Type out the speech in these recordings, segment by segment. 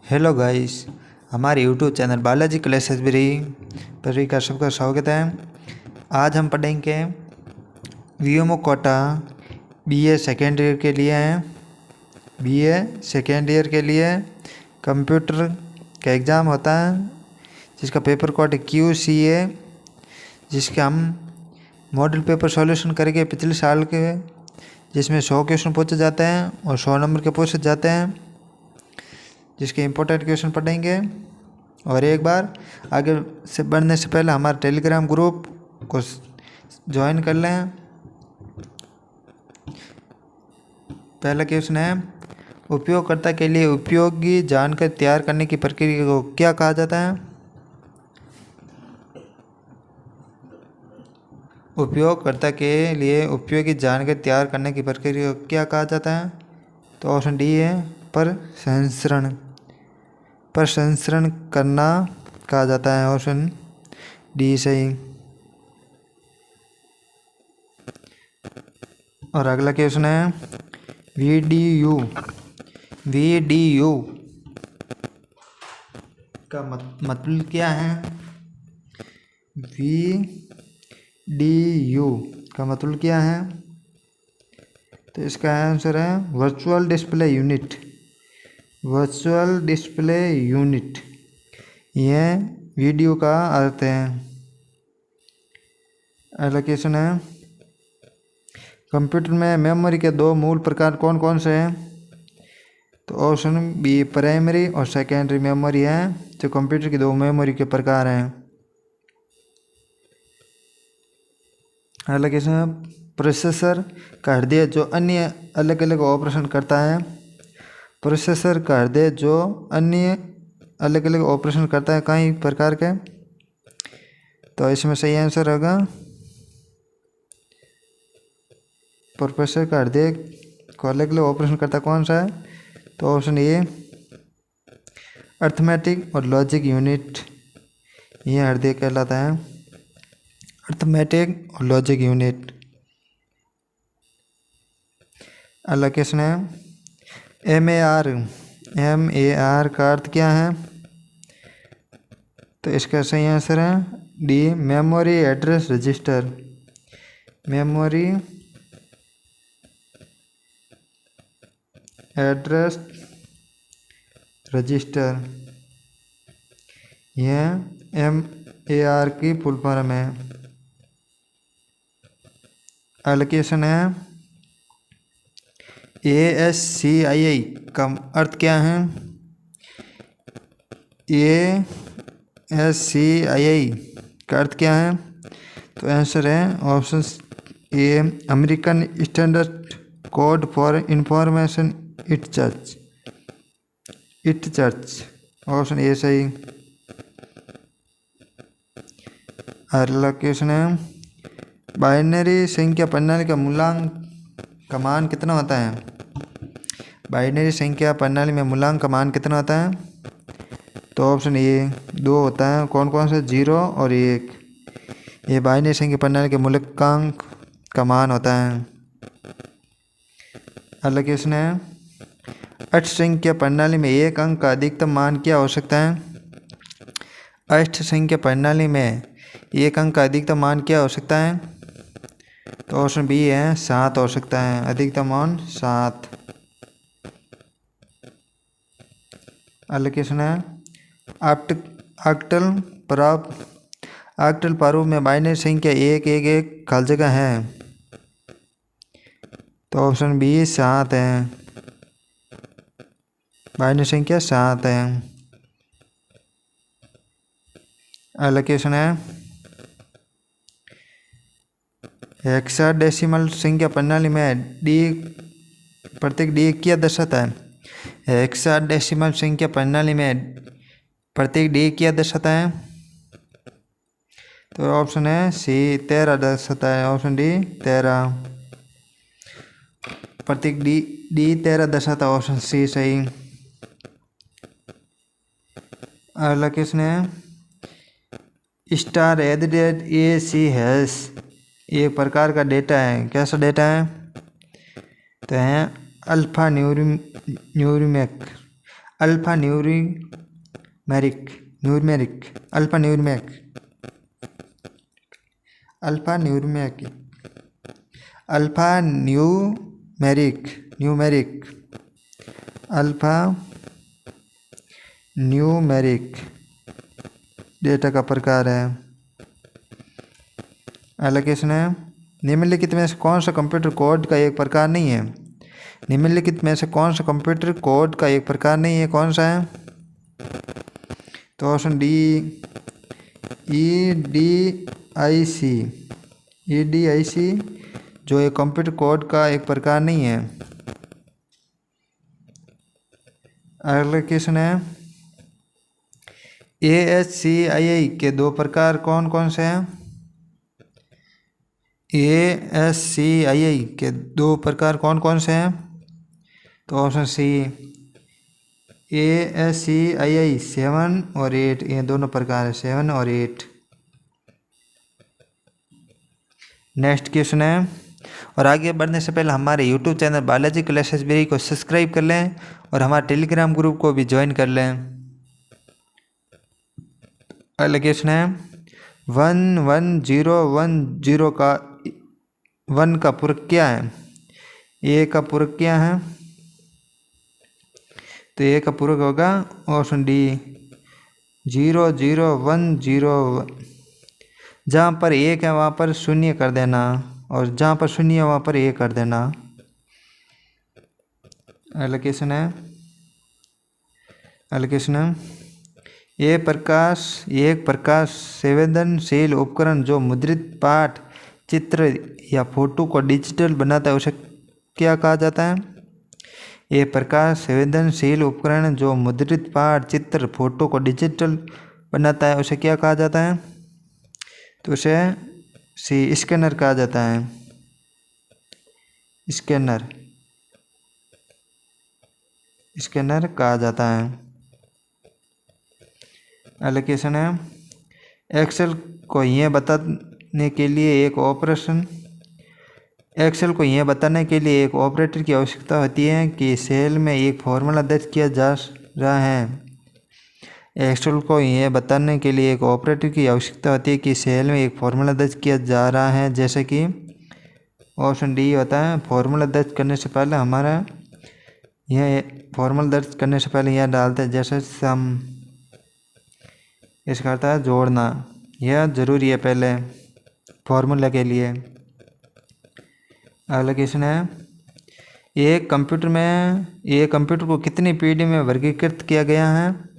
Hello guys, हमारे YouTube channel Balaji classes पर का सबका स्वागत है। आज हम पढ़ेंगे VMO Kota BA second year के लिए हैं। बीए सेकेंड ईयर के लिए कंप्यूटर का एग्ज़ाम होता है जिसका पेपर कोड QCA, जिसके हम मॉडल पेपर सॉल्यूशन करेंगे पिछले साल के, जिसमें 100 क्वेश्चन पूछे जाते हैं और 100 नंबर के पूछे जाते हैं, जिसके इम्पोर्टेंट क्वेश्चन पढ़ेंगे। और एक बार आगे से बढ़ने से पहले हमारे टेलीग्राम ग्रुप को ज्वाइन कर लें। पहला क्वेश्चन है, उपयोगकर्ता के लिए उपयोगी जानकारी तैयार करने की प्रक्रिया को क्या कहा जाता है? उपयोगकर्ता के लिए उपयोगी जानकारी तैयार करने की प्रक्रिया को क्या कहा जाता है? तो ऑप्शन डी है प्रसंस्करण करना कहा जाता है। ऑप्शन डी सही। और अगला क्वेश्चन है, वीडीयू का मतलब क्या है? वीडीयू का मतलब क्या है? तो इसका आंसर है वर्चुअल डिस्प्ले यूनिट। यह वीडियो का अर्थ है। अगला क्वेश्चन है, कंप्यूटर में मेमोरी के दो मूल प्रकार कौन कौन से हैं? तो ऑप्शन बी प्राइमरी और सेकेंडरी मेमोरी है, जो कंप्यूटर की दो मेमोरी के प्रकार हैं। अगला क्वेश्चन है, प्रोसेसर का हृदय जो अन्य अलग अलग ऑपरेशन करता है। प्रोसेसर का हृदय जो अन्य अलग अलग ऑपरेशन करता है कई प्रकार के। तो इसमें सही आंसर होगा, प्रोसेसर का हृदय को अलग अलग ऑपरेशन करता कौन सा है? तो ऑप्शन ए अर्थमेटिक और लॉजिक यूनिट, यह हृदय कहलाता है, अर्थमेटिक और लॉजिक यूनिट। अगला क्वेश्चन है, MAR का अर्थ क्या है? तो इसका सही आंसर है D memory address register. Memory address register, यह MAR की फुल फॉर्म है। अगला क्वेश्चन है, ASCII का अर्थ क्या है? ASCII का अर्थ क्या है? तो आंसर है option A American standard code for information church. Option A सही। अगला क्वेश्चन है, बाइनरी संख्या प्रणाली का मूलांक का मान कितना होता है? बाइनरी संख्या प्रणाली में मूलांक का मान कितना होता है? तो ऑप्शन ए 2 होता है। कौन कौन से? 0 और 1। ये बाइनरी संख्या प्रणाली के मूल्यांक का मान होता है। अगला क्वेश्चन है, अष्ट संख्या प्रणाली में एक अंक का अधिकतम मान क्या हो सकता है? अष्ट संख्या प्रणाली में एक अंक का अधिकतम मान क्या हो सकता है? तो ऑप्शन बी है 7 हो सकता है, अधिकतम मान 7। अगला क्वेश्चन है, ऑक्टल प्रारूप में बाइनरी संख्या 111 खाली जगह है। तो ऑप्शन बी 7 है, बाइनरी संख्या 7 है। अगला क्वेश्चन है, हेक्साडेसिमल संख्या प्रणाली में प्रत्येक डी क्या दर्शाता है? हेक्साडेसिमल संख्या प्रणाली में प्रत्येक डी क्या दर्शाता है? तो ऑप्शन है सी 13 दर्शाता है। ऑप्शन डी 13, प्रत्येक डी 13 दर्शाता है। ऑप्शन सी सही। अगला क्वेश्चन है, स्टार @AC# एक प्रकार का डेटा है। कैसा डेटा है? तो है alpha numeric alpha numeric numeric alpha numeric alpha numeric alpha numeric numeric alpha numeric data का प्रकार है। एलोकेशन है, निम्नलिखित में से कौन सा कंप्यूटर कोड का एक प्रकार नहीं है। निम्नलिखित में से कौन सा कंप्यूटर कोड का एक प्रकार नहीं है, कौन सा है? तो ऑप्शन डी EDIC जो एक कंप्यूटर कोड का एक प्रकार नहीं है। अगला क्वेश्चन है, ASCII के दो प्रकार कौन कौन से हैं? ASCII के दो प्रकार कौन कौन से हैं? तो ऑप्शन सी ASCII 7 और 8, ये दोनों प्रकार है, 7 और 8। नेक्स्ट क्वेश्चन है, और आगे बढ़ने से पहले हमारे YouTube channel Balaji classes Beri को सब्सक्राइब कर लें और हमारे टेलीग्राम ग्रुप को भी ज्वाइन कर लें। अगला क्वेश्चन है, 11010 का 1 का पूरक क्या है? ए का पूरक क्या है? तो ए का पूरक होगा ऑप्शन डी 00101। जहाँ पर एक है वहाँ पर शून्य कर देना, और जहाँ पर शून्य है वहाँ पर एक कर देना। अगला क्वेश्चन है, एक प्रकाश संवेदनशील उपकरण जो मुद्रित पाठ, चित्र या फोटो को डिजिटल बनाता है उसे क्या कहा जाता है? एक प्रकाश संवेदनशील उपकरण जो मुद्रित पाठ, चित्र, फोटो को डिजिटल बनाता है उसे क्या कहा जाता है? तो उसे सी स्कैनर कहा जाता है। स्कैनर कहा जाता है। अगला क्वेश्चन है, एक्सेल को यह बताने के लिए एक ऑपरेटर की आवश्यकता होती है कि सेल में एक फॉर्मूला दर्ज किया जा रहा है। एक्सेल को यह बताने के लिए एक ऑपरेटर की आवश्यकता होती है कि सेल में एक फॉर्मूला दर्ज किया जा रहा है, जैसे कि ऑप्शन डी होता है, फॉर्मूला दर्ज करने से पहले हमारा यह फॉर्मूला दर्ज करने से पहले यह डालते हैं, जैसे सम, इसका अर्थ है जोड़ना, यह ज़रूरी है पहले फॉर्मूला के लिए। अगला क्वेश्चन है, एक कंप्यूटर को कितनी पीढ़ी में वर्गीकृत किया गया है?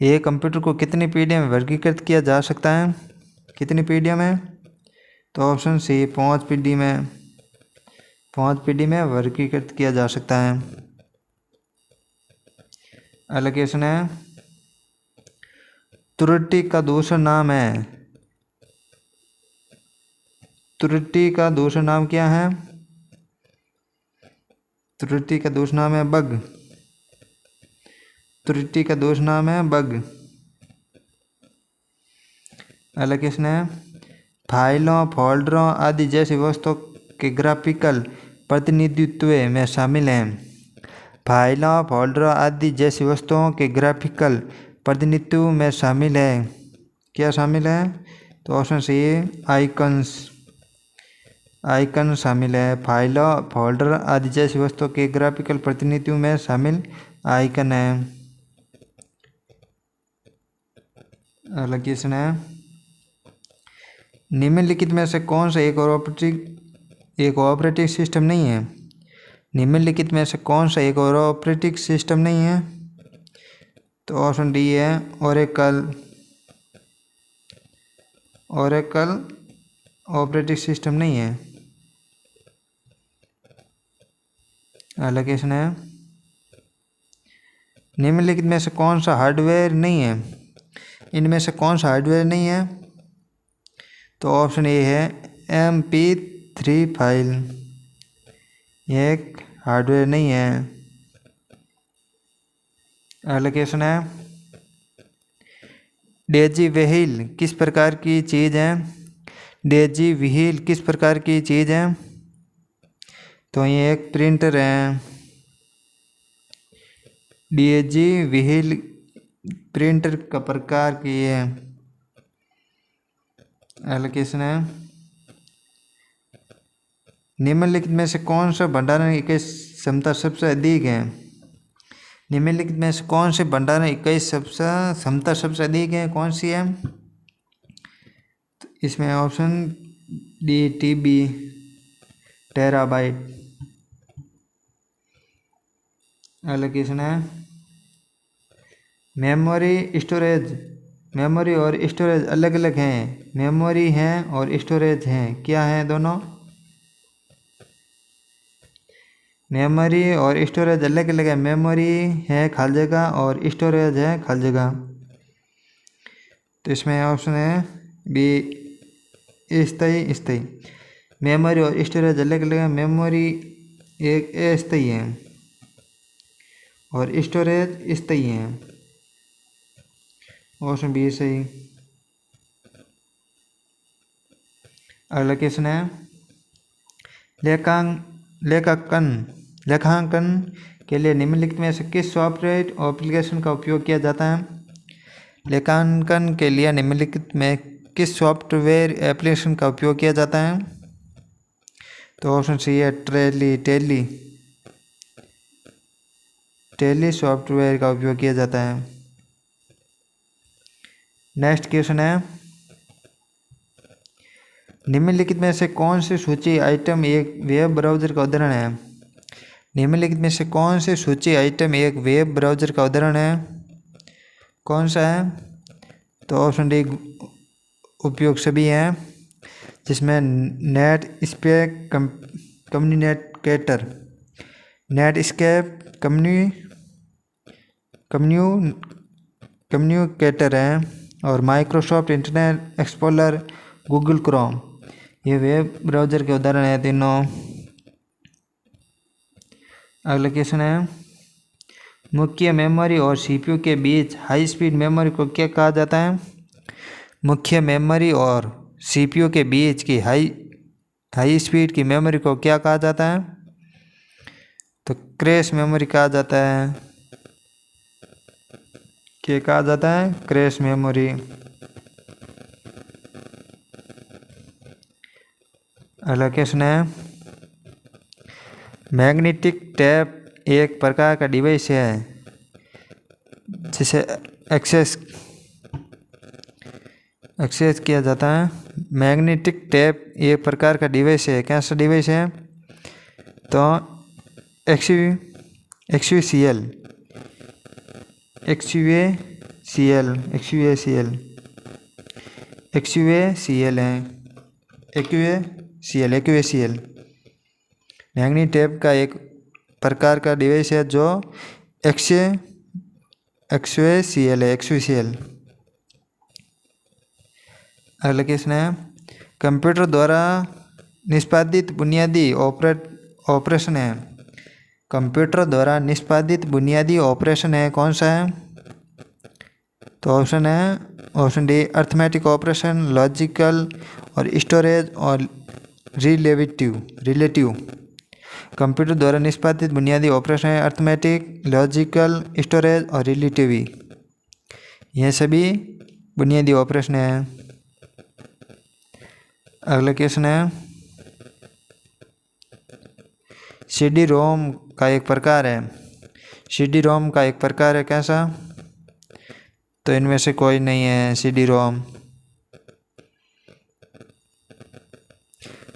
एक कंप्यूटर को कितनी पीढ़ी में वर्गीकृत किया जा सकता है? कितनी पीढ़ियों में? तो ऑप्शन सी 5 पीढ़ी में, 5 पीढ़ी में वर्गीकृत किया जा सकता है। अगला क्वेश्चन है, त्रुटि का दूसरा नाम है। त्रुटि का दूसरा नाम क्या है? त्रुटि का दूसरा नाम है बग। त्रुटि का दूसरा नाम है बग। अगला क्वेश्चन है, फाइलों, फोल्डरों आदि जैसी वस्तुओं के ग्राफिकल प्रतिनिधित्व में शामिल हैं। फाइलों, फोल्डरों आदि जैसी वस्तुओं के ग्राफिकल प्रतिनिधित्व में शामिल है, क्या शामिल है? तो ऑप्शन सी आइकन शामिल है। फाइलों, फोल्डर आदि जैसी वस्तुओं के ग्राफिकल प्रतिनिधित्व में शामिल आइकन है। अगला क्वेश्चन है, निम्नलिखित में से कौन सा एक ऑपरेटिंग सिस्टम नहीं है? निम्नलिखित में से कौन सा एक और ऑपरेटिंग सिस्टम नहीं है? तो ऑप्शन डी है ओरेकल ऑपरेटिंग सिस्टम नहीं है। अगला क्वेश्चन है, निम्नलिखित में से कौन सा हार्डवेयर नहीं है? इनमें से कौन सा हार्डवेयर नहीं है? तो ऑप्शन ए है MP3 फाइल, यह एक हार्डवेयर नहीं है। अगला क्वेश्चन है, डेजी व्हील किस प्रकार की चीज़ है? डेजी व्हील किस प्रकार की चीज़ है? तो ये एक प्रिंटर है। DAG व्हील प्रिंटर का प्रकार की है। एलोकेशन है निम्नलिखित में से कौन सा भंडारण इकाई क्षमता सबसे अधिक है। निम्नलिखित में से कौन से भंडारण इकाई क्षमता सबसे अधिक है, कौन सी है? तो इसमें option D TB terabyte. Allocation है मेमोरी स्टोरेज। मेमोरी और स्टोरेज अलग अलग हैं। मेमोरी हैं और स्टोरेज हैं, क्या है दोनों? मेमोरी और स्टोरेज अलग अलग है। मेमोरी है खाली जगह और स्टोरेज है खाली जगह। तो इसमें ऑप्शन है बी स्थायी स्थायी। मेमोरी और स्टोरेज अलग अलग है। मेमोरी एक अस्थायी है और स्टोरेज स्थायी है। ऑप्शन बी सही। अगला क्वेश्चन है लेखांकन के लिए निम्नलिखित में से किस सॉफ्टवेयर और एप्लीकेशन का उपयोग किया जाता है? लेखांकन के लिए निम्नलिखित में किस सॉफ्टवेयर एप्लीकेशन का उपयोग किया जाता है? तो ऑप्शन सी है टैली सॉफ्टवेयर का उपयोग किया जाता है। नेक्स्ट क्वेश्चन है निम्नलिखित में से कौन सी सूची आइटम एक वेब ब्राउज़र का उदाहरण है? निम्नलिखित में से कौन सी सूची आइटम एक वेब ब्राउज़र का उदाहरण है, कौन सा है? तो ऑप्शन डी उपयोग सभी हैं, जिसमें नेटस्केप कम्युनिकेटर, नेटस्केप कम्युनिकेटर है और Microsoft internet explorer, Google Chrome, ये वेब ब्राउज़र के उदाहरण हैं तीनों। अगला क्वेश्चन है मुख्य मेमोरी और CPU के बीच हाई स्पीड मेमोरी को क्या कहा जाता है? मुख्य मेमोरी और CPU के बीच की हाई स्पीड की मेमोरी को क्या कहा जाता है? तो क्रैश मेमोरी कहा जाता है। क्या कहा जाता है? Crash memory. अगला क्वेश्चन है मैग्नेटिक टेप एक प्रकार का डिवाइस है जिसे एक्सेस किया जाता है। मैग्नेटिक टेप एक प्रकार का डिवाइस है, कैसा डिवाइस है? तो एक्सयूसीएल है। मैग्नेटिक टेप का एक प्रकार का डिवाइस है जो एक्सयूसीएल है। अगला क्वेश्चन है कंप्यूटर द्वारा निष्पादित बुनियादी ऑपरेशन है। कंप्यूटर द्वारा निष्पादित बुनियादी ऑपरेशन है, कौन सा है? तो option D arithmetic operation, logical और स्टोरेज और रिलेटिव। कंप्यूटर द्वारा निष्पादित बुनियादी ऑपरेशन है अर्थमेटिक, लॉजिकल, स्टोरेज और रिलेटिव। यह सभी बुनियादी ऑपरेशन है। अगला क्वेश्चन है CD-ROM का एक प्रकार है। CD-ROM का एक प्रकार है, कैसा? तो इनमें से कोई नहीं है CD-ROM।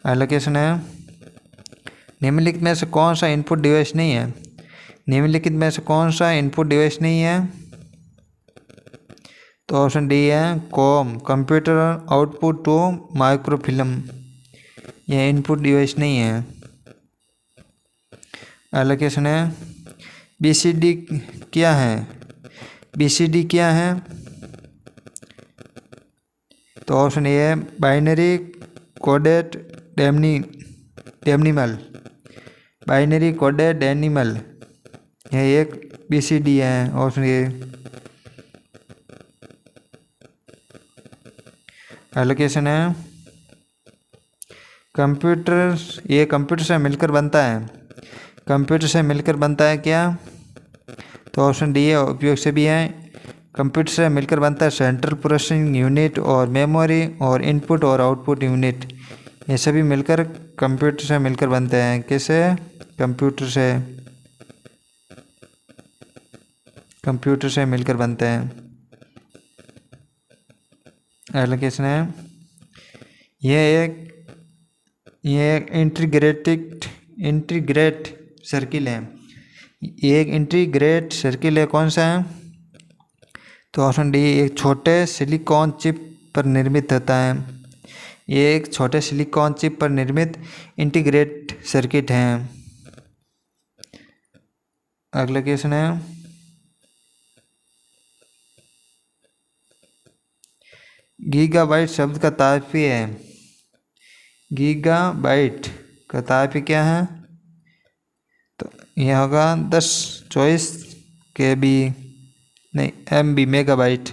अगला क्वेश्चन है निम्नलिखित में से कौन सा इनपुट डिवाइस नहीं है? निम्नलिखित में से कौन सा इनपुट डिवाइस नहीं है? तो ऑप्शन डी है COM, computer output to microfilm, यह इनपुट डिवाइस नहीं है। अगला क्वेश्चन है BCD क्या है? BCD क्या है? तो ऑप्शन ए है binary coded decimal, binary coded decimal, यह एक BCD है, ऑप्शन ए। अगला क्वेश्चन है कंप्यूटर से मिलकर बनता है। कंप्यूटर से मिलकर बनता है क्या? तो तो ऑप्शन डी है उपयोग से भी है। कंप्यूटर से मिलकर बनता है सेंट्रल प्रोसेसिंग यूनिट और मेमोरी और इनपुट और आउटपुट यूनिट, ये सभी मिलकर कंप्यूटर से मिलकर बनते हैं। कैसे? कंप्यूटर से मिलकर बनते हैं। अगला क्वेश्चन है, ये एक इंटीग्रेट सर्किल है। ये एक इंटीग्रेट सर्किल है, कौन सा है? तो ऑप्शन डी एक छोटे सिलिकॉन चिप पर निर्मित होता है। ये एक छोटे सिलिकॉन चिप पर निर्मित इंटीग्रेट सर्किट है। अगला क्वेश्चन है, गीगाबाइट शब्द का तात्पर्य है। गीगाबाइट का तात्पर्य क्या है? तो यह होगा 1024 KB, नहीं MB, मेगाबाइट,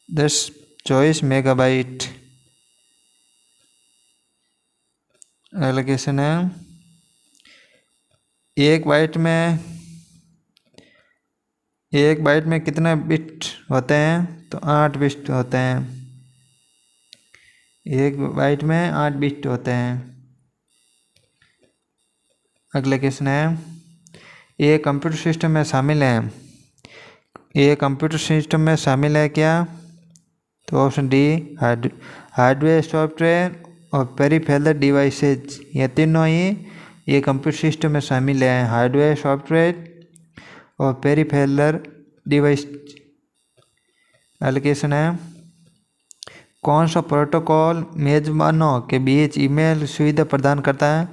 1024 मेगाबाइट। अगला क्वेश्चन है, एक बाइट में कितने बिट होते हैं? तो 8 बिट होते हैं। एक बाइट में 8 बिट होते हैं। अगला क्वेश्चन है, ये कंप्यूटर सिस्टम में शामिल है। ये कंप्यूटर सिस्टम में शामिल है क्या? तो ऑप्शन डी हार्डवेयर, सॉफ्टवेयर और पेरिफेरल डिवाइसेज, ये तीनों ही ये कंप्यूटर सिस्टम में शामिल है। हार्डवेयर, सॉफ्टवेयर और पेरिफेरल डिवाइस। एप्लीकेशन है, कौन सा प्रोटोकॉल मेजबानों के बीच ईमेल सुविधा प्रदान करता है?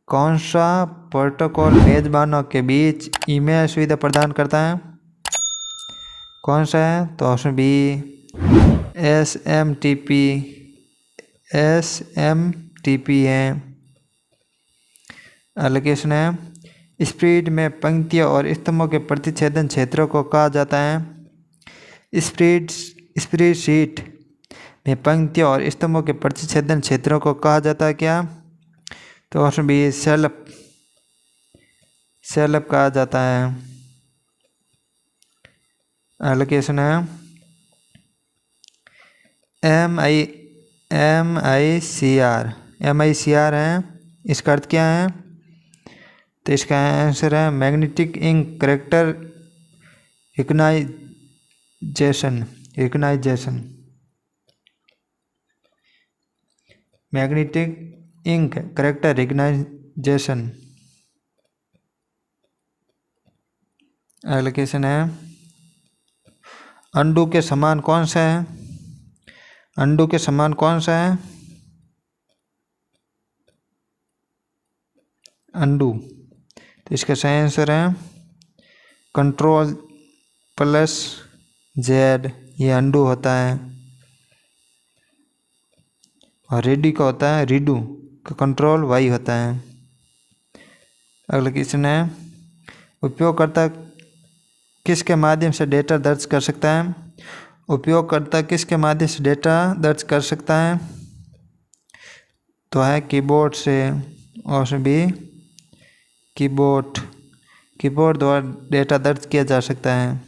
कौन सा प्रोटोकॉल मेजबानों के बीच ईमेल सुविधा प्रदान करता है? कौन सा है? तो ऑप्शन बी SMTP है। एलोकेशन है, स्प्रेड में पंक्तियों और स्तंभों के प्रतिच्छेदन क्षेत्रों को कहा जाता है। स्प्रेडशीट में पंक्तियों और स्तंभों के प्रतिच्छेदन क्षेत्रों को कहा जाता है क्या? तो ऑप्शन बी सेलअप कहा जाता है। एलोकेशन है, MICR है, इसका अर्थ क्या है? तो इसका आंसर है magnetic ink character recognition. Magnetic ink character recognition. अगला क्वेश्चन है, अंडू के समान कौन सा है? अंडू के समान कौन सा है? अंडू, तो इसका सही आंसर है Ctrl+Z, ये अंडू होता है। और रेडी का होता है रीडू का Ctrl+Y होता है। अगला क्वेश्चन है, उपयोगकर्ता किसके माध्यम से डेटा दर्ज कर सकता है? उपयोगकर्ता किसके माध्यम से डेटा दर्ज कर सकता है? तो है कीबोर्ड से। ऑप्शन बी कीबोर्ड द्वारा डेटा दर्ज किया जा सकता है।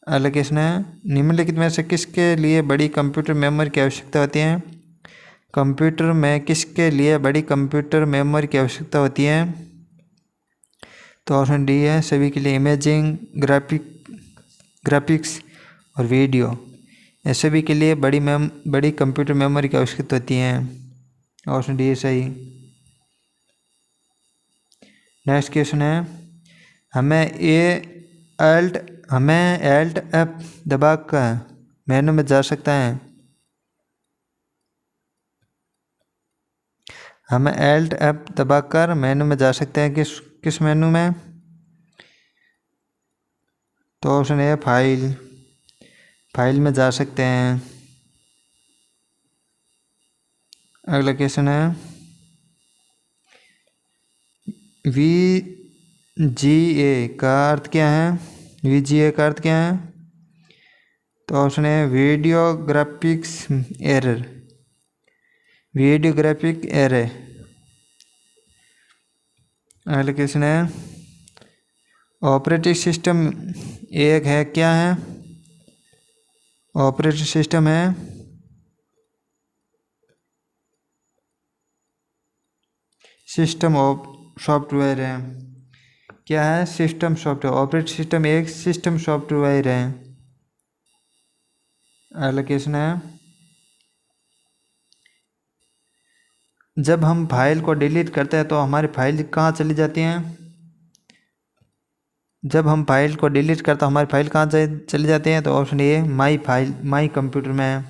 अगला क्वेश्चन है, निम्नलिखित में से किसके लिए बड़ी कंप्यूटर मेमोरी की आवश्यकता होती है? कंप्यूटर में किसके लिए बड़ी कंप्यूटर मेमोरी की आवश्यकता होती है? तो ऑप्शन डी है सभी के लिए। इमेजिंग, ग्राफिक्स और वीडियो, ये सभी के लिए बड़ी कंप्यूटर मेमोरी की आवश्यकता होती है। ऑप्शन डी है सही। नेक्स्ट क्वेश्चन है, हमें Alt F दबाकर मेनू में जा सकता है। हमें Alt F दबाकर मेनू में जा सकते हैं। किस मेनू में? तो ऑप्शन ए फाइल में जा सकते हैं। अगला क्वेश्चन है, VGA का अर्थ क्या है? VGA का अर्थ क्या है? तो ऑप्शन है वीडियो ग्राफिक्स एरर। अगला क्वेश्चन है, ऑपरेटिंग सिस्टम एक है, क्या है? ऑपरेटिंग सिस्टम है सिस्टम ऑफ सॉफ्टवेयर है। क्या है? System software. ऑपरेटिंग सिस्टम एक सिस्टम सॉफ्टवेयर है। एलोकेशन है जब हम फाइल को डिलीट करते हैं तो हमारी फाइल कहाँ चली जाती हैं? जब हम फाइल को डिलीट करते हैं हमारी फाइल कहाँ चली जाती है? तो option A my file, my computer में,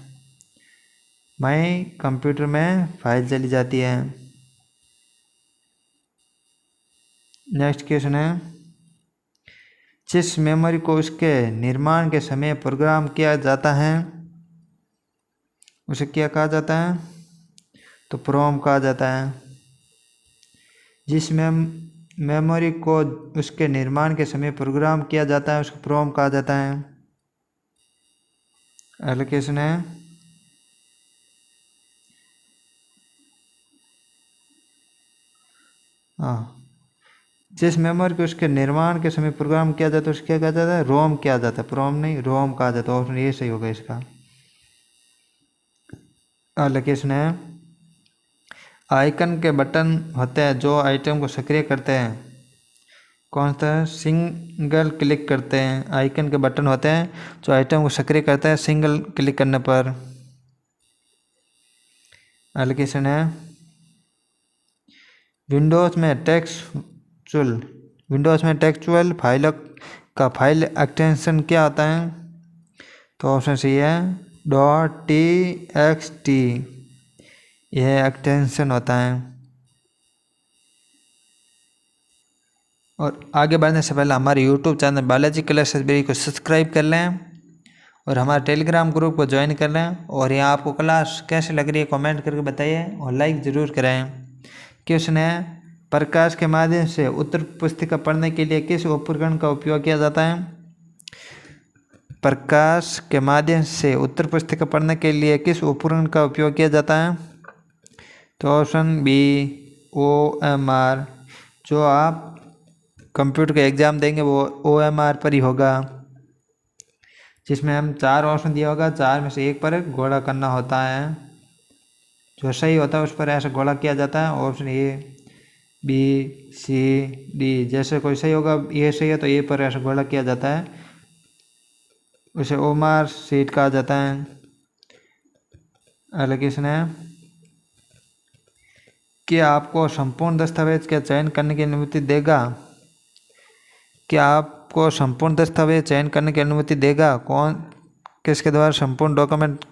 माई कंप्यूटर में फाइल चली जाती है। नेक्स्ट क्वेश्चन है जिस मेमोरी को उसके निर्माण के समय प्रोग्राम किया जाता है उसे क्या कहा जाता है? तो प्रोम कहा जाता है। जिस मेमोरी को उसके निर्माण के समय प्रोग्राम किया जाता है उसको प्रोम कहा जाता है। एलोकेशन है हाँ, जिस मेमोरी को उसके निर्माण के समय प्रोग्राम किया जाता है उसको क्या कहा जाता है? रोम किया जाता है, प्रोम नहीं, रोम कहा जाता है। ऑप्शन ये सही होगा इसका। एलोकेशन है आइकन के बटन होते हैं जो आइटम को सक्रिय करते हैं, कौन सा? सिंगल क्लिक करते हैं। आइकन के बटन होते हैं जो आइटम को सक्रिय करते हैं सिंगल क्लिक करने पर। एलोकेशन है विंडोज़ में टेक्सचुअल फाइल का फाइल एक्सटेंशन क्या होता है? तो ऑप्शन सी है .txt, यह एक्सटेंशन होता है। और आगे बढ़ने से पहले हमारे YouTube channel Balaji classes library को सब्सक्राइब कर लें और हमारे टेलीग्राम ग्रुप को ज्वाइन कर लें। और यहाँ आपको क्लास कैसे लग रही है कमेंट करके बताइए और लाइक ज़रूर करें। क्वेश्चन है प्रकाश के माध्यम से उत्तर पुस्तिका पढ़ने के लिए किस उपकरण का उपयोग किया जाता है? प्रकाश के माध्यम से उत्तर पुस्तिका पढ़ने के लिए किस उपकरण का उपयोग किया जाता है? तो ऑप्शन बी OMR। जो आप कंप्यूटर का एग्ज़ाम देंगे वो OMR पर ही होगा, जिसमें हम 4 ऑप्शन दिया होगा, 4 में से एक पर घोड़ा करना होता है। जो सही होता है उस पर ऐसा घोड़ा किया जाता है। ऑप्शन ए B C D, जैसे कोई सही होगा, ये सही है तो ए पर ऐसा घोड़ा किया जाता है, उसे OMR सीट कहा जाता है। एलोकेशन है कि आपको संपूर्ण दस्तावेज का चयन करने की अनुमति देगा? क्या आपको संपूर्ण दस्तावेज चयन करने की अनुमति देगा? कौन किसके द्वारा संपूर्ण डॉक्यूमेंट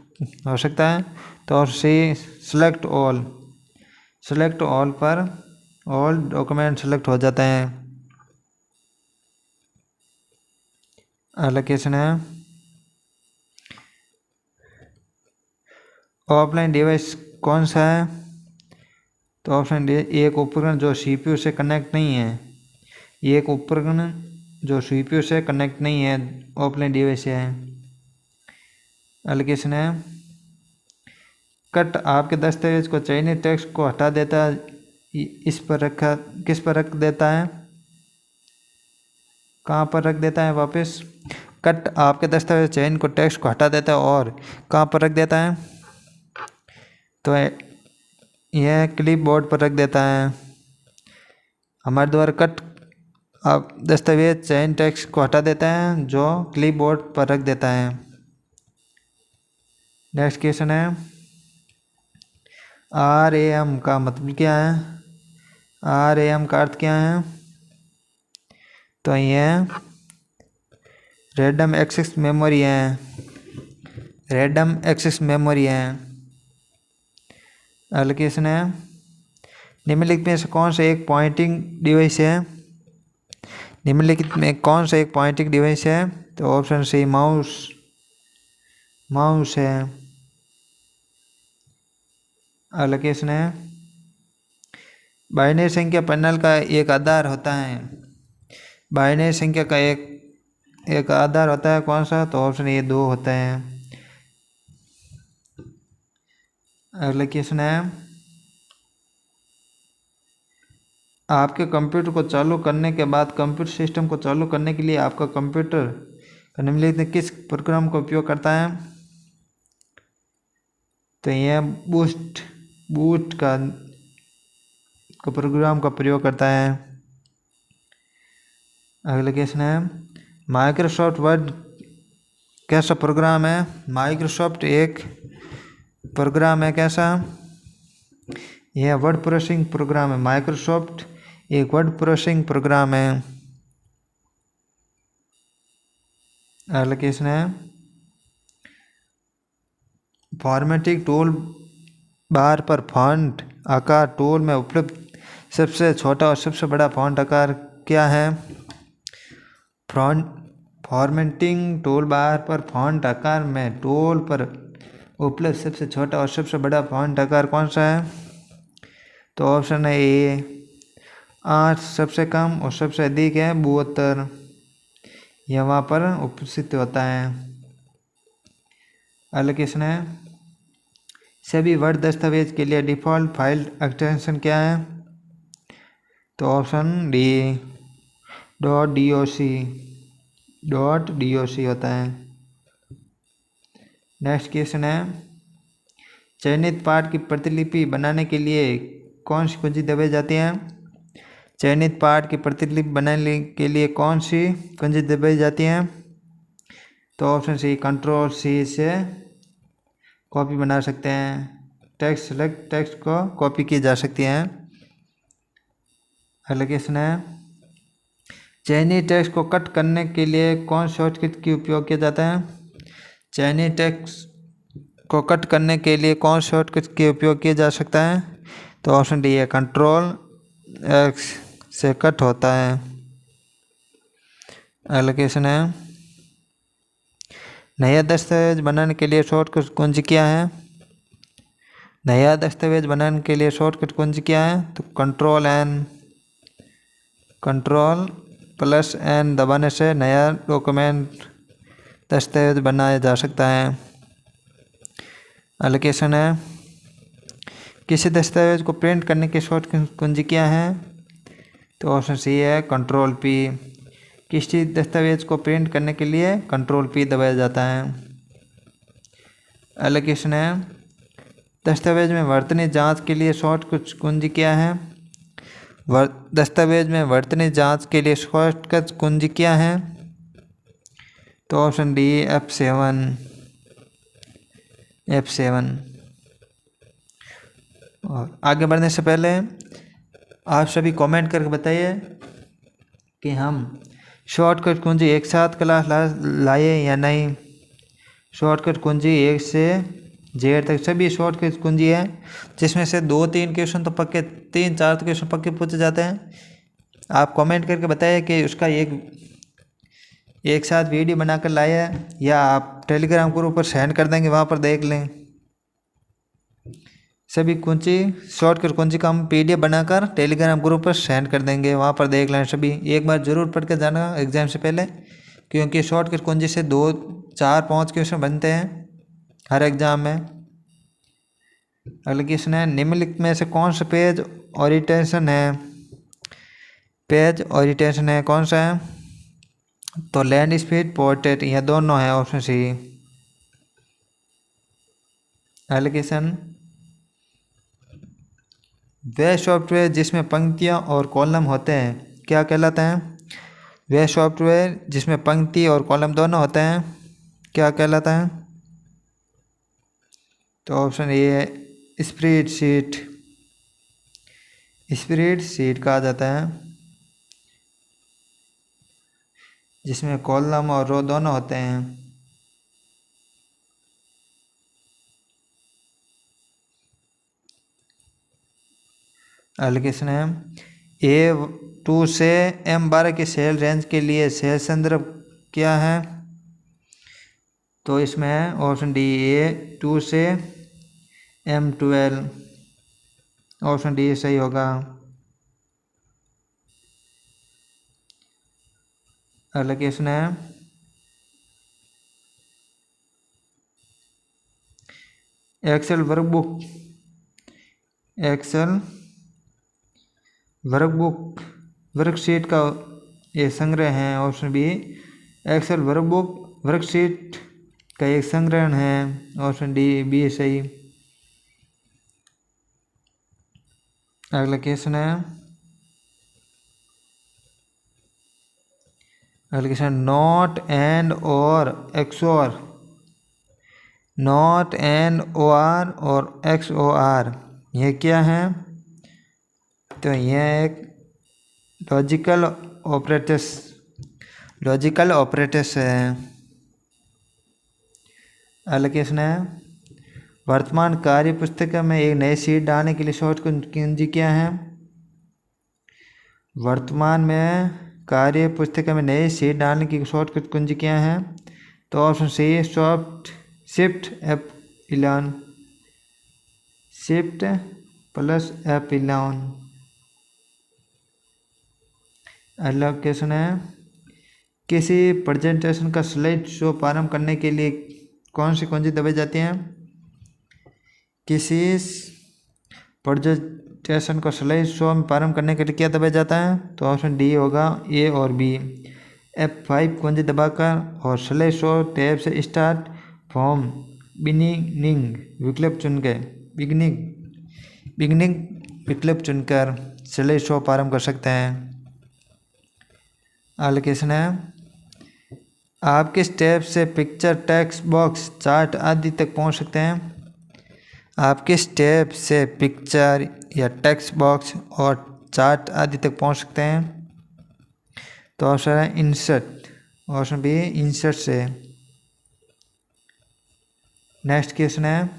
हो सकता है? तो सी सेलेक्ट ऑल पर ऑल डॉक्यूमेंट सेलेक्ट हो जाते हैं। एलोकेशन है ऑफलाइन डिवाइस कौन सा है? तो ऑप्शन डी एक उपकरण जो CPU से कनेक्ट नहीं है, एक उपकरण जो CPU से कनेक्ट नहीं है ऑफलाइन डिवाइस है। एलोकेशन है कट आपके दस्तावेज को चयनित टेक्स्ट को हटा देता है, किस पर रख देता है? कहाँ पर रख देता है? वापस कट आपके दस्तावेज चयन को टेक्स्ट को हटा देता है और कहाँ पर रख देता है? तो यह क्लिपबोर्ड पर रख देता है। हमारे द्वारा कट आप दस्तावेज चयन टेक्स्ट को हटा देता है जो क्लिपबोर्ड पर रख देता है। नेक्स्ट क्वेश्चन है RAM का मतलब क्या है? RAM का अर्थ क्या है? तो यह रैंडम एक्सेस मेमोरी है, रैंडम एक्सेस मेमोरी है। एलोकेशन है निम्नलिखित में से कौन सा एक पॉइंटिंग डिवाइस है? निम्नलिखित में कौन सा एक पॉइंटिंग डिवाइस है? तो ऑप्शन सी माउस है। एलोकेशन है बाइनरी संख्या पैनल का एक आधार होता है, बाइनरी संख्या का एक आधार होता है, कौन सा? तो ऑप्शन ए 2 होता है। एलोकेशन है आपके कंप्यूटर को चालू करने के बाद कंप्यूटर सिस्टम को चालू करने के लिए आपका कंप्यूटर निम्नलिखित किस प्रोग्राम का उपयोग करता है? तो यह बूट बूट का प्रोग्राम का प्रयोग करता है। अगला क्वेश्चन है माइक्रोसॉफ्ट वर्ड कैसा प्रोग्राम है? माइक्रोसॉफ्ट एक प्रोग्राम है कैसा? यह वर्ड प्रोसेसिंग प्रोग्राम है। माइक्रोसॉफ्ट एक वर्ड प्रोसेसिंग प्रोग्राम है। अगला क्वेश्चन है फॉर्मेटिंग टूल बार पर फॉन्ट आकार टूल में उपलब्ध सबसे छोटा और सबसे बड़ा फॉन्ट आकार क्या है? फॉर्मेटिंग टूल बार पर फॉन्ट आकार में टूल पर उपलब्ध सबसे छोटा और सबसे बड़ा फॉन्ट आकार कौन सा है? तो ऑप्शन है ए 8 सबसे कम और सबसे अधिक है 72, यह वहाँ पर उपस्थित होता है। अगला क्वेश्चन है सभी वर्ड दस्तावेज के लिए डिफ़ॉल्ट फाइल एक्सटेंशन क्या है? तो ऑप्शन डी .doc होता है। नेक्स्ट क्वेश्चन है चयनित पाठ की प्रतिलिपि बनाने के लिए कौन सी कुंजी दबाई जाती है? चयनित पाठ की प्रतिलिपि बनाने के लिए कौन सी कुंजी दबाई जाती है? तो ऑप्शन सी कंट्रोल सी से कॉपी बना सकते हैं। टेक्स्ट सेलेक्ट टेक्स्ट को कॉपी की जा सकती है। अगला क्वेश्चन है चयनित टेक्स्ट को कट करने के लिए कौन शॉर्टकट की उपयोग किया जाता है? चयनित टेक्स्ट को कट करने के लिए कौन शॉर्टकट के उपयोग किया जा सकता है? तो ऑप्शन डी है कंट्रोल एक्स से कट होता है। अगला क्वेश्चन है नया दस्तावेज बनाने के लिए शॉर्टकट कुंजी क्या है? नया दस्तावेज बनाने के लिए शॉर्टकट कुंजी क्या है? तो कंट्रोल+N दबाने से नया डॉक्यूमेंट दस्तावेज बनाया जा सकता है। अगला क्वेश्चन है किसी दस्तावेज को प्रिंट करने की शॉर्टकट कुंजी क्या है? तो ऑप्शन सी है कंट्रोल P। किसी दस्तावेज को प्रिंट करने के लिए कंट्रोल P दबाया जाता है। अगला क्वेश्चन है दस्तावेज में वर्तनी जांच के लिए शॉर्टकट कुंजी क्या है? दस्तावेज में वर्तनी जांच के लिए शॉर्टकट कुंजी क्या है? तो ऑप्शन डी F7। और आगे बढ़ने से पहले आप सभी कमेंट करके बताइए कि हम शॉर्टकट कुंजी एक साथ क्लास लाए या नहीं। शॉर्टकट कुंजी 1 से Z तक सभी शॉर्टकट कुंजी है जिसमें से 2-3 क्वेश्चन तो पक्के 3-4 क्वेश्चन पक्के पूछे जाते हैं। आप कमेंट करके बताइए कि उसका एक साथ वीडियो बनाकर लाए या आप टेलीग्राम ग्रुप पर सेंड कर देंगे, वहाँ पर देख लें। सभी कुंजी शॉर्टकट कुंजी का हम PDF बनाकर टेलीग्राम ग्रुप पर सेंड कर देंगे, वहाँ पर देख लें। सभी एक बार ज़रूर पढ़ कर जाना एग्ज़ाम से पहले, क्योंकि शॉर्टकट कुंजी से 2-4-5 क्वेश्चन बनते हैं हर एग्ज़ाम में। अगला क्वेश्चन है निम्नलिखित में से कौन सा पेज ओरिएंटेशन है कौन सा है? तो लैंडस्केप पोर्ट्रेट यह दोनों है ऑप्शन सी। अगला क्वेश्चन वह सॉफ्टवेयर जिसमें पंक्तियाँ और कॉलम होते हैं क्या कहलाते हैं? वह सॉफ्टवेयर जिसमें पंक्ति और कॉलम दोनों होते हैं क्या कहलाता है? तो ऑप्शन ए है स्प्रेडशीट कहा जाता है, जिसमें कॉलम और रो दोनों होते हैं। अगला क्वेश्चन है A2 से M12 की सेल रेंज के लिए सेल संदर्भ क्या है? तो इसमें है ऑप्शन डी A2 से M12, ऑप्शन डी सही होगा। अगला क्वेश्चन है एक्सेल वर्कबुक वर्कशीट का एक संग्रह है। Option B. Excel workbook worksheet का एक संग्रहण है। ऑप्शन डी बी सही। अगला क्वेश्चन है, अगला क्वेश्चन नॉट एंड और एक्सओआर, नॉट एंड ओआर और एक्सओआर ये क्या है? तो यह एक लॉजिकल ऑपरेटर्स है। अगला क्वेश्चन है, वर्तमान कार्य पुस्तिका में एक नई सीट डालने के लिए शॉर्टकट कुंजी क्या है? वर्तमान में कार्य पुस्तिका में नई सीट डालने की शॉर्टकट कुंजी क्या है? तो option C shift F11, shift plus F11। अगला क्वेश्चन है, किसी प्रेजेंटेशन का स्लाइड शो प्रारंभ करने के लिए कौन सी कुंजी दबाई जाती है? किसी प्रेजेंटेशन को स्लाइड शो में प्रारंभ करने के लिए क्या दबाया जाता है? तो ऑप्शन डी होगा ए और बी। F5 कुंजी दबाकर और स्लाइड शो टैब से स्टार्ट फ्रॉम बिगिनिंग विकल्प चुनकर बिगिनिंग विकल्प चुनकर स्लाइड शो प्रारंभ कर सकते हैं। अगला क्वेश्चन है, आप किस टैब से पिक्चर, टेक्स्ट बॉक्स, चार्ट आदि तक पहुंच सकते हैं? आप किस टैब से पिक्चर या टेक्स्ट बॉक्स और चार्ट आदि तक पहुंच सकते हैं? तो ऑप्शन है इंसर्ट, ऑप्शन बी इंसर्ट से। नेक्स्ट क्वेश्चन है,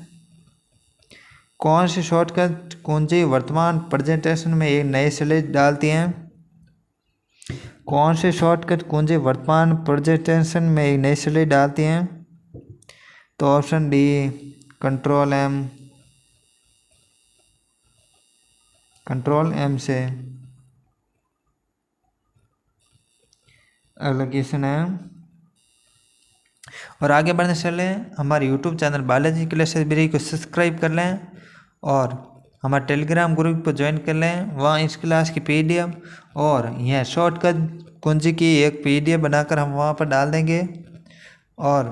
कौन सी शॉर्टकट कुंजी वर्तमान प्रेजेंटेशन में एक नए स्लाइड डालती हैं? कौन सी शॉर्टकट कुंजी वर्तमान प्रेजेंटेशन में एक नई स्लाइड डालती हैं? तो ऑप्शन डी कंट्रोल एम से। अगला क्वेश्चन है, और आगे बढ़ने से पहले हमारे YouTube channel Balaji classes library को सब्सक्राइब कर लें और हमारे टेलीग्राम ग्रुप को ज्वाइन कर लें। वहाँ इस क्लास की PDF और यह शॉर्टकट कुंजी की एक PDF बनाकर हम वहाँ पर डाल देंगे और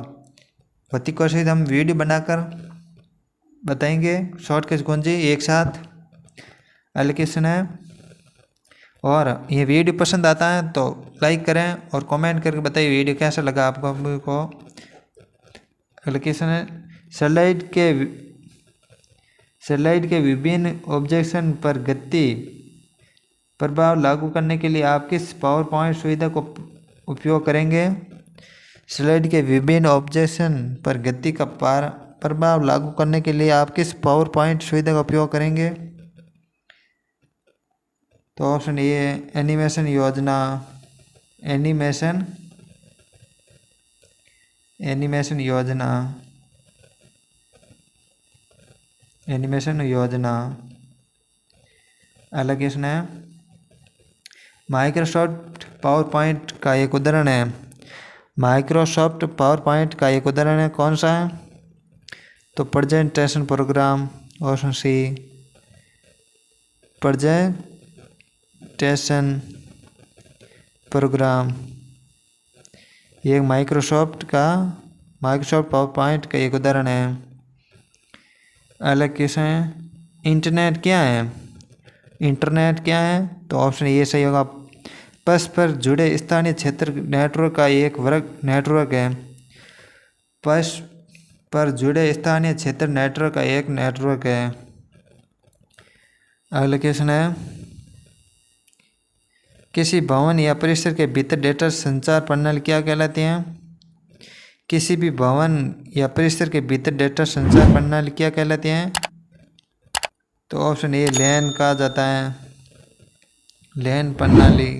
प्रति कोशिश हम वीडियो बनाकर बताएंगे शॉर्टकट कुंजी एक साथ। अगला क्वेश्चन है, और ये वीडियो पसंद आता है तो लाइक करें और कमेंट करके बताइए वीडियो कैसा लगा आपको। अगला क्वेश्चन है, स्लाइड के विभिन्न ऑब्जेक्शन पर गति प्रभाव लागू करने के लिए आप किस पावर पॉइंट सुविधा को उपयोग करेंगे? स्लाइड के विभिन्न ऑब्जेक्शन पर गति का प्रभाव लागू करने के लिए आप किस पावर पॉइंट सुविधा का उपयोग करेंगे? तो ऑप्शन ए एनिमेशन योजना, एनिमेशन योजना। अगला क्वेश्चन है, माइक्रोसॉफ्ट पावर पॉइंट का एक उदाहरण है। माइक्रोसॉफ्ट पावर पॉइंट का एक उदाहरण है, कौन सा है? तो presentation program, option C presentation program. ये माइक्रोसॉफ्ट पावर पॉइंट का एक उदाहरण है। अलग क्वेश्चन है, इंटरनेट क्या है? तो ऑप्शन ये सही होगा, परस्पर जुड़े स्थानीय क्षेत्र नेटवर्क का एक वर्ग नेटवर्क है। परस्पर जुड़े स्थानीय क्षेत्र नेटवर्क का एक नेटवर्क है। अगला क्वेश्चन है, किसी भवन या परिसर के भीतर डेटा संचार प्रणाली क्या कहलाती हैं? किसी भी भवन या परिसर के भीतर डेटा संचार प्रणाली क्या कहलाती हैं? तो ऑप्शन ए लैन कहा जाता है, लैन प्रणाली।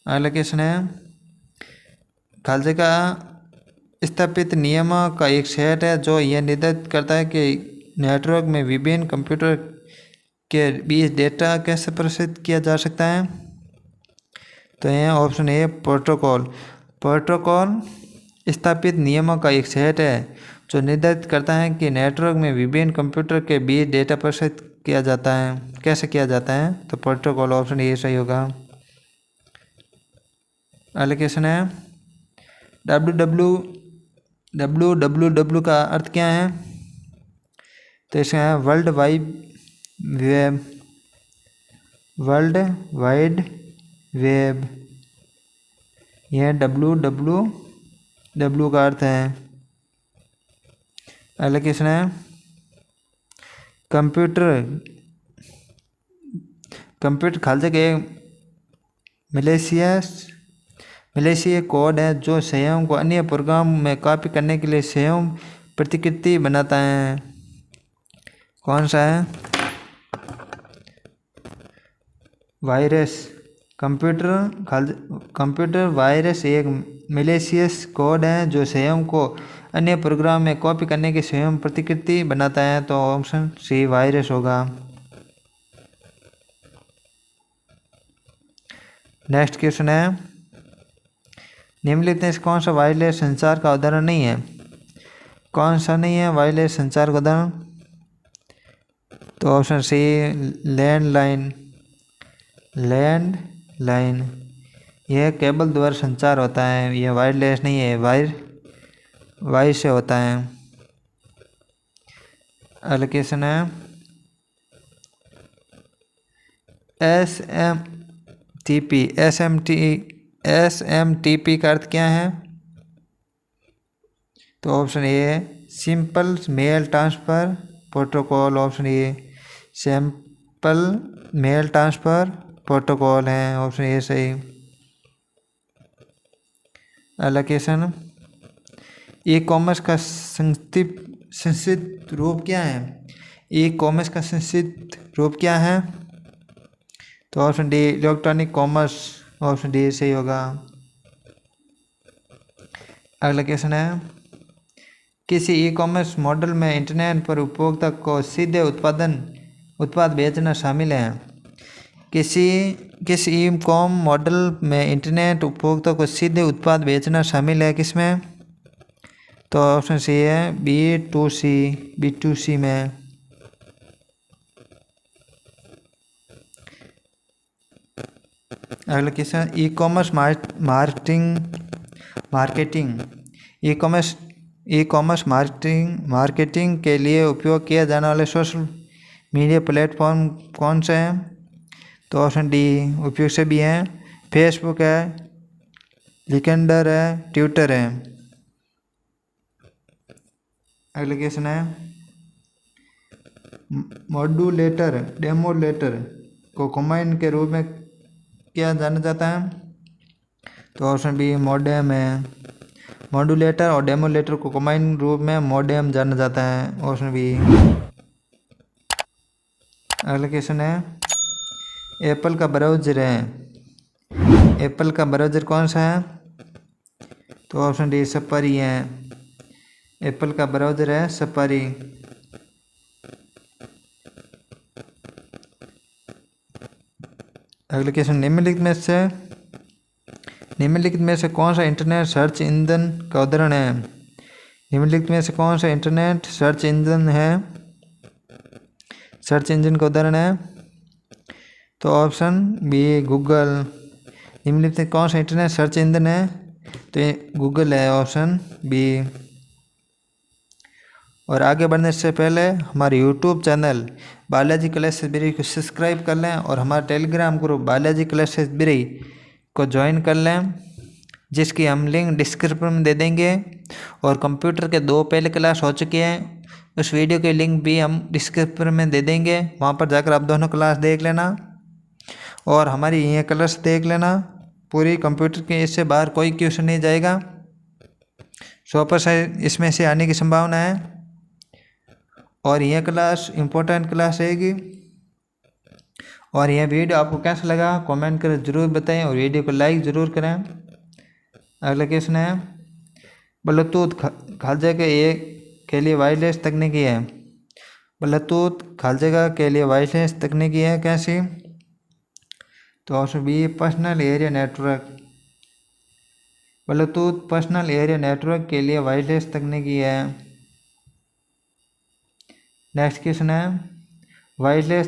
अगला क्वेश्चन है, खालसे का स्थापित नियमों का एक सेट है जो यह निर्धारित करता है कि नेटवर्क में विभिन्न कंप्यूटर के बीच डेटा कैसे प्रेषित किया जा सकता है? तो यह ऑप्शन ए प्रोटोकॉल स्थापित नियमों का एक सेट है जो निर्धारित करता है कि नेटवर्क में विभिन्न कंप्यूटर के बीच डेटा प्रेषित किया जाता है, कैसे किया जाता है? तो प्रोटोकॉल, ऑप्शन ए सही होगा। अगला क्वेश्चन है www का अर्थ क्या है? तो इसका है world wide web, world wide web, यह www का अर्थ है। अगला क्वेश्चन है कंप्यूटर खालसे के मलेशिया कोड है जो स्वयं को अन्य प्रोग्राम में कॉपी करने के लिए स्वयं प्रतिकृति बनाता है। कौन सा है? वायरस। कंप्यूटर वायरस एक मलेशियस कोड है जो स्वयं को अन्य प्रोग्राम में कॉपी करने की स्वयं प्रतिकृति बनाता है। तो ऑप्शन सी वायरस होगा। नेक्स्ट क्वेश्चन है निम्नलिखित में से कौन सा वायरलेस संचार का उदाहरण नहीं है? कौन सा नहीं है वायरलेस संचार का उदाहरण? तो ऑप्शन सी लैंडलाइन, यह केबल द्वारा संचार होता है, यह वायरलेस नहीं है, वायर से होता है। अगला क्वेश्चन है SMTP का अर्थ क्या है? तो option A simple mail transfer protocol, option A simple mail transfer protocol है, ऑप्शन ए सही। अगला क्वेश्चन ई कॉमर्स का संक्षिप्त रूप क्या है? ई कॉमर्स का संक्षिप्त रूप क्या है? तो option D electronic commerce, option D सही होगा। अगला क्वेश्चन है किसी ई कॉमर्स मॉडल में इंटरनेट पर उपभोक्ता को सीधे उत्पाद बेचना शामिल है। किसी ई कॉम मॉडल में इंटरनेट उपभोक्ता को सीधे उत्पाद बेचना शामिल है, किसमें? तो ऑप्शन सी है B2C में। अगला क्वेश्चन ई कॉमर्स मार्केटिंग के लिए उपयोग किया जाने वाले सोशल मीडिया प्लेटफॉर्म कौन से हैं? तो ऑप्शन डी उपयोग से भी हैं, फेसबुक है, लिंक्डइन है, ट्विटर है। अगला क्वेश्चन है मॉड्यूलेटर डेमोलेटर को कमांड के रूप में क्या जाना जाता है? तो ऑप्शन बी मॉडेम है, मॉड्यूलेटर और डेमोलेटर को कमांड रूप में मॉडेम जाना जाता है, ऑप्शन बी। अगला क्वेश्चन है एप्पल का ब्राउज़र कौन सा है? तो ऑप्शन डी सफारी है, एप्पल का ब्राउज़र है सफारी। अगला क्वेश्चन निम्नलिखित में से कौन सा इंटरनेट सर्च इंजन का उदाहरण है? निम्नलिखित में से कौन सा इंटरनेट सर्च इंजन का उदाहरण है? तो ऑप्शन बी गूगल। निम्नलिखित में कौन सा इंटरनेट सर्च इंजन है? तो ये गूगल है, ऑप्शन बी। और आगे बढ़ने से पहले हमारे YouTube चैनल बालाजी क्लासेस बिरी को सब्सक्राइब कर लें और हमारा टेलीग्राम ग्रुप बालाजी क्लासेस बिरी को ज्वाइन कर लें, जिसकी हम लिंक डिस्क्रिप्शन में दे देंगे। और कंप्यूटर के 2 पहले क्लास हो चुके हैं, उस वीडियो के लिंक भी हम डिस्क्रिप्शन में दे देंगे, वहाँ पर जाकर आप दोनों क्लास देख लेना और हमारी ये क्लास देख लेना पूरी। कंप्यूटर के इससे बाहर कोई क्वेश्चन नहीं जाएगा, 100% इसमें से आने की संभावना है। और यह क्लास इम्पोर्टेंट क्लास रहेगी। और यह वीडियो आपको कैसा लगा कमेंट कर ज़रूर बताएं और वीडियो को लाइक ज़रूर करें। अगला क्वेश्चन है ब्लूटूथ खालजे के लिए वायरलेस तकनीकी है। ब्लूटूथ खालजे के लिए वायरलेस तकनीकी है, कैसी? तो option B personal area network. Bluetooth personal area network के लिए वायरलेस तकनीकी है। नेक्स्ट क्वेश्चन है वायरलेस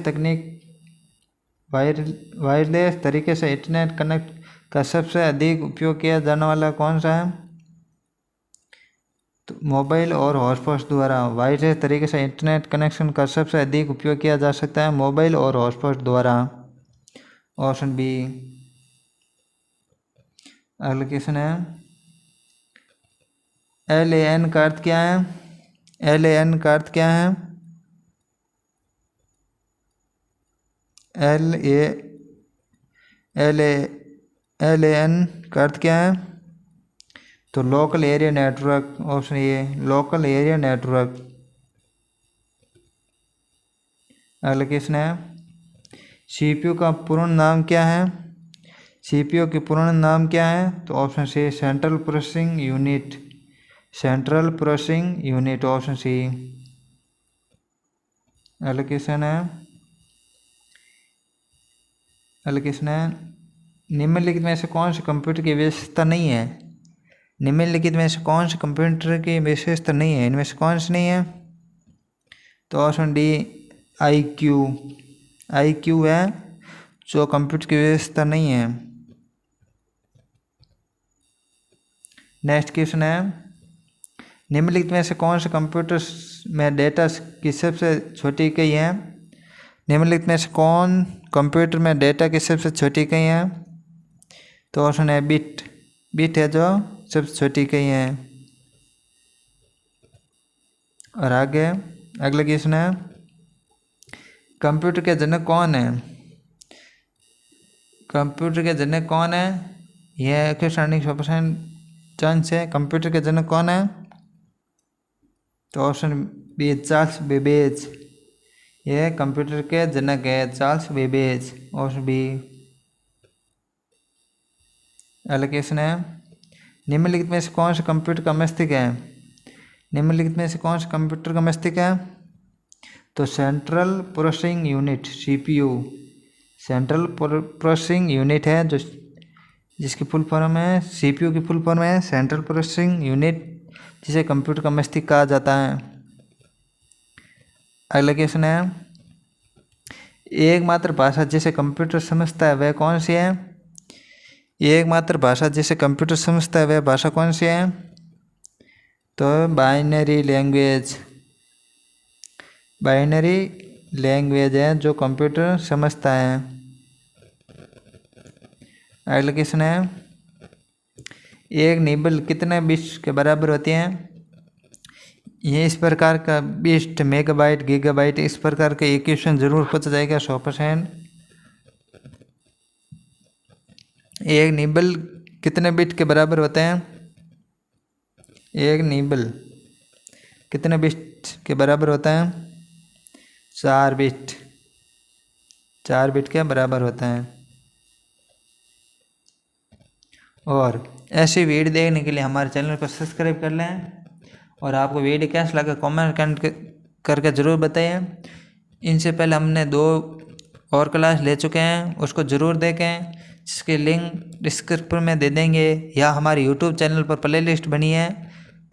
तरीके से इंटरनेट कनेक्ट का सबसे अधिक उपयोग किया जाने वाला कौन सा है? तो मोबाइल और हॉटस्पॉट द्वारा वायरलेस तरीके से इंटरनेट कनेक्शन का सबसे अधिक उपयोग किया जा सकता है मोबाइल और हॉटस्पॉट द्वारा। Option B. अगला क्वेश्चन है LAN का अर्थ क्या है? LAN का अर्थ क्या है? LAN का अर्थ क्या है? तो local area network. Option A local area network. अगला क्वेश्चन है CPU का पूर्ण नाम क्या है? CPU की पूर्ण नाम क्या है? तो option C central processing unit. Central processing unit. Option C. अगला क्वेश्चन है निम्नलिखित में से कौन से कंप्यूटर की विशेषता नहीं है? निम्नलिखित में से कौन से कंप्यूटर की विशेषता नहीं है? इनमें से कौन सी नहीं है? तो ऑप्शन डी IQ है जो कंप्यूटर की विशेषता नहीं है। नेक्स्ट क्वेश्चन है निम्नलिखित में से कौन से कंप्यूटर में डेटा की सबसे छोटी इकाई है? निम्नलिखित में से कौन कंप्यूटर में डेटा की सबसे छोटी इकाई है? तो ऑप्शन है बिट है जो सबसे छोटी इकाई है। और आगे अगला क्वेश्चन है कंप्यूटर के जनक कौन है? कंप्यूटर के जनक कौन है? यह क्वेश्चन 100% चांस है। कंप्यूटर के जनक कौन है? तो ऑप्शन बी चार्ल्स बेबेज। यह कंप्यूटर के जनक है चार्ल्स बेबेज। Option B. अगला क्वेश्चन है निम्नलिखित में से कौन सा कंप्यूटर का मस्तिष्क है? निम्नलिखित में से कौन सा कंप्यूटर का मस्तिष्क है? तो central processing unit CPU। Central processing unit है जो जिसकी फुल फॉर्म है CPU की फुल फॉर्म है सेंट्रल प्रोसेसिंग यूनिट जिसे कंप्यूटर का मस्तिष्क कहा जाता है। अगला क्वेश्चन है एकमात्र भाषा जिसे कंप्यूटर समझता है वह कौन सी है? एकमात्र भाषा जिसे कंप्यूटर समझता है वह भाषा कौन सी है? तो बाइनरी लैंग्वेज है जो कंप्यूटर समझता है। अगला क्वेश्चन है एक निबल कितने बिट्स के बराबर होती है? ये इस प्रकार का बिट मेगाबाइट गीगाबाइट इस प्रकार के इक्वेशन जरूर पूछा जाएगा 100%। एक निबल कितने बिट के बराबर होते हैं? एक निबल कितने बिट के बराबर होता है? 4 बिट। 4 बिट के बराबर होता है। और ऐसी वीडियो देखने के लिए हमारे चैनल को सब्सक्राइब कर लें और आपको वीडियो कैसा लगा कमेंट करके ज़रूर बताइए। इनसे पहले हमने 2 और क्लास ले चुके हैं उसको ज़रूर देखें जिसके लिंक डिस्क्रिप्शन में दे देंगे या हमारे YouTube चैनल पर प्लेलिस्ट बनी है।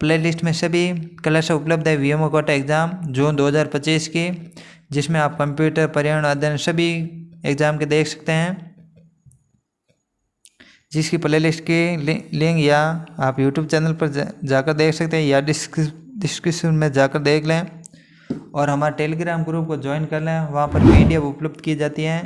प्लेलिस्ट में सभी क्लास उपलब्ध है VMO कोटा एग्ज़ाम जून 2025 की जिसमें आप कंप्यूटर पर्यावरण अध्ययन सभी एग्ज़ाम के देख सकते हैं जिसकी प्लेलिस्ट की लिंक या आप YouTube चैनल पर जाकर देख सकते हैं या डिस्क्रिप्शन में जाकर देख लें और हमारे टेलीग्राम ग्रुप को ज्वाइन कर लें। वहाँ पर PDF उपलब्ध की जाती हैं।